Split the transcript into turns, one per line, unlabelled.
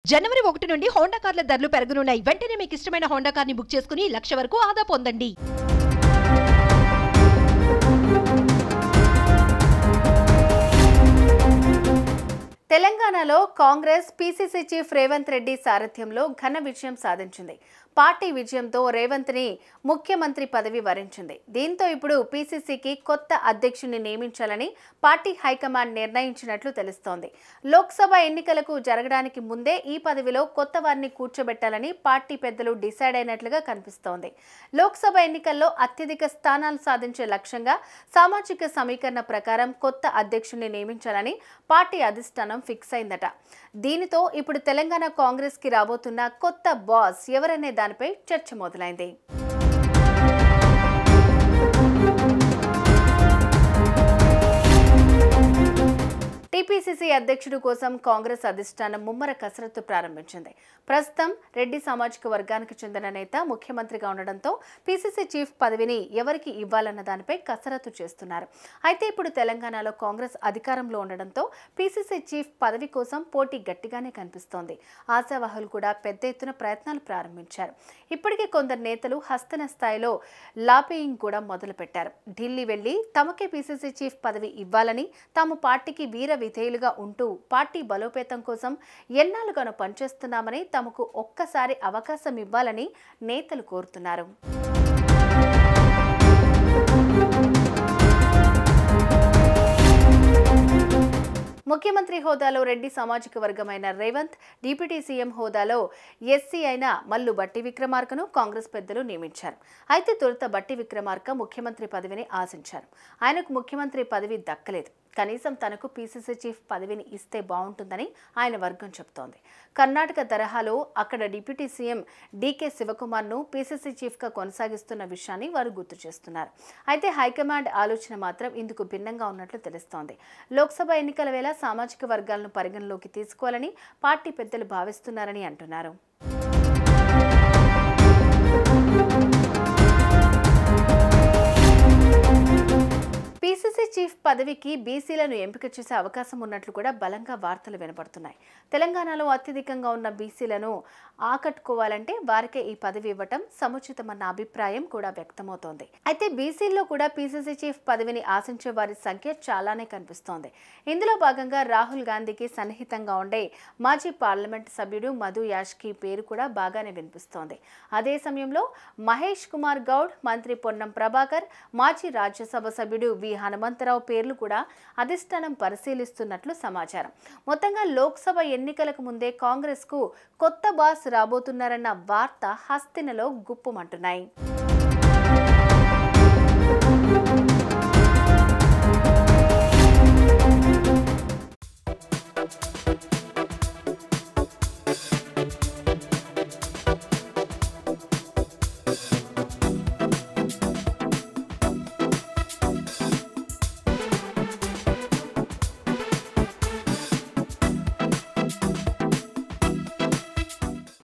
జనవరి 1 నుండి హోండా కార్ల ధరలు పెరగనున్నాయి. వెంటనే మీకు ఇష్టమైన హోండా కార్ని బుక్ చేసుకుని 1 లక్ష వరకు ఆదా పొందండి.
తెలంగాణలో కాంగ్రెస్ పీసీసీ చీఫ్ రేవంత్ రెడ్డి సారథ్యంలో ఘన విజయం సాధించింది. పార్టీ విజయంతో రేవంత్ ని ముఖ్యమంత్రి పదవి వరించింది. దీంతో ఇప్పుడు పీసీసీకి కొత్త అధ్యక్షుడిని నియమించాలని పార్టీ హైకమాండ్ నిర్ణయించినట్లు తెలుస్తోంది. లోక్సభ ఎన్నికలకు జరగడానికి ముందే ఈ పదవిలో కొత్త వారిని కూర్చోబెట్టాలని పార్టీ పెద్దలు డిసైడ్ అయినట్లుగా కనిపిస్తోంది. లోక్సభ ఎన్నికల్లో అత్యధిక స్థానాలు సాధించే లక్ష్యంగా సామాజిక సమీకరణ ప్రకారం కొత్త అధ్యక్షుడిని నియమించాలని పార్టీ అధిష్టానం ఫిక్స్ అయిందట. దీనితో ఇప్పుడు తెలంగాణ కాంగ్రెస్ కి రాబోతున్న కొత్త బాస్ ఎవరనే దానిపై చర్చ మొదలైంది. టీపీసీసీ అధ్యక్షుడు కోసం కాంగ్రెస్ అధిష్టానం ముమ్మర కసరత్తు ప్రారంభించింది. ప్రస్తుతం రెడ్డి సామాజిక వర్గానికి చెందిన నేత ముఖ్యమంత్రిగా ఉండడంతో పీసీసీ చీఫ్ పదవిని ఎవరికి ఇవ్వాలన్న దానిపై కసరత్తు చేస్తున్నారు. అయితే ఇప్పుడు తెలంగాణలో కాంగ్రెస్ అధికారంలో ఉండడంతో పీసీసీ చీఫ్ పదవి కోసం పోటీ గట్టిగానే కనిపిస్తోంది. ఆశావాహులు కూడా పెద్ద ఎత్తున ప్రయత్నాలు ప్రారంభించారు. ఇప్పటికే కొందరు నేతలు హస్తన స్థాయిలో లాబియింగ్ కూడా మొదలుపెట్టారు. ఢిల్లీ వెళ్లి తమకే పీసీసీ చీఫ్ పదవి ఇవ్వాలని, తాము పార్టీకి వీర విధేయులుగా ఉంటూ పార్టీ బలోపేతం కోసం ఎన్నాళ్ళుగానో పనిచేస్తున్నామని, తమకు ఒక్కసారి అవకాశం ఇవ్వాలని నేతలు కోరుతున్నారు. ముఖ్యమంత్రి హోదాలో రెడ్డి సామాజిక వర్గమైన రేవంత్, డిప్యూటీ సీఎం హోదాలో ఎస్సీ అయిన మల్లు బట్టి విక్రమార్కను కాంగ్రెస్ పెద్దలు నియమించారు. అయితే తొలుత బట్టి విక్రమార్క ముఖ్యమంత్రి పదవిని ఆశించారు. ఆయనకు ముఖ్యమంత్రి పదవి దక్కలేదు. కనీసం తనకు పీసీసీ చీఫ్ పదవిని ఇస్తే బాగుంటుందని ఆయన వర్గం చెబుతోంది. కర్ణాటక తరహాలో అక్కడ డిప్యూటీ సీఎం డీకే శివకుమార్ను పీసీసీ చీఫ్గా కొనసాగిస్తున్న విషయాన్ని వారు గుర్తు చేస్తున్నారు. అయితే హైకమాండ్ ఆలోచన మాత్రం ఇందుకు భిన్నంగా ఉన్నట్లు తెలుస్తోంది. లోక్సభ ఎన్నికల వేళ సామాజిక వర్గాలను పరిగణలోకి తీసుకోవాలని పార్టీ పెద్దలు భావిస్తున్నారని అంటున్నారు. పీసీసీ చీఫ్ పదవికి బీసీలను ఎంపిక చేసే అవకాశం ఉన్నట్లు కూడా బలంగా వార్తలు వినపడుతున్నాయి. తెలంగాణలో అత్యధికంగా ఉన్న బీసీలను ఆకట్టుకోవాలంటే వారికే ఈ పదవి ఇవ్వటం సముచితమన్న అభిప్రాయం కూడా వ్యక్తమవుతోంది. అయితే బీసీల్లో కూడా పీసీసీ చీఫ్ పదవిని ఆశించే వారి సంఖ్య చాలానే కనిపిస్తోంది. ఇందులో భాగంగా రాహుల్ గాంధీకి సన్నిహితంగా ఉండే మాజీ పార్లమెంట్ సభ్యుడు మధు యాష్కి పేరు కూడా బాగానే వినిపిస్తోంది. అదే సమయంలో మహేష్ కుమార్ గౌడ్, మంత్రి పొన్నం ప్రభాకర్, మాజీ రాజ్యసభ సభ్యుడు వి హనుమంతరావు పేర్లు కూడా అధిష్టానం పరిశీలిస్తున్నట్లు సమాచారం. మొత్తంగా లోక్సభ ఎన్నికలకు ముందే కాంగ్రెస్ కు కొత్త బాస్ రాబోతున్నారన్న వార్త హస్తినలో గుప్పుమంటున్నాయి.